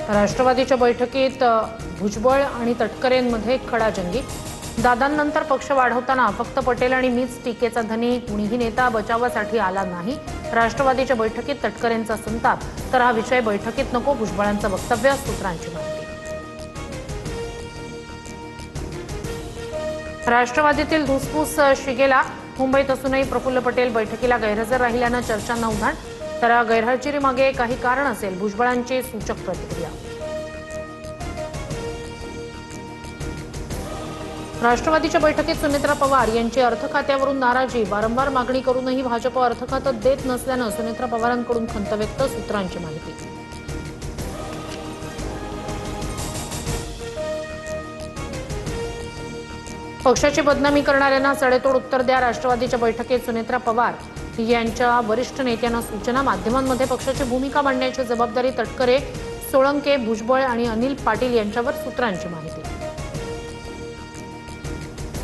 राष्ट्रवादीच्या बैठकीत भुजबळ आणि तटकरेंमध्ये खडाजंगी। दादांनंतर पक्ष वाढवताना फक्त पटेल आणि मीच टीकेचा धनी, कुणीही नेता बचावासाठी आला नाही। राष्ट्रवादीच्या बैठकीत तटकरेंचा संताप, तर हा विषय बैठकीत नको, भुजबळांचं वक्तव्य, सूत्रांची माहिती। राष्ट्रवादीतील धुसफूस शिगेला। मुंबईत असूनही प्रफुल्ल पटेल बैठकीला गैरहजर राहिल्यानं चर्चांना उधाण, तर गैरहजेरीमागे काही कारण असेल, भुजबळांची सूचक प्रतिक्रिया। राष्ट्रवादीच्या बैठकीत सुनेत्रा पवार यांची अर्थ खात्यावरून नाराजी, वारंवार मागणी करूनही भाजप अर्थ खातं देत नसल्यानं सुनेत्रा पवारांकडून खंत व्यक्त, सूत्रांची माहिती। पक्षाची बदनामी करणाऱ्यांना सडेतोड उत्तर द्या, राष्ट्रवादीच्या बैठकीत सुनेत्रा पवार यांच्या वरिष्ठ नेत्यांना सूचना। माध्यमांमध्ये पक्षाची भूमिका मांडण्याची जबाबदारी तटकरे, सोळंके, भुजबळ आणि अनिल पाटील यांच्यावर, सूत्रांची माहिती।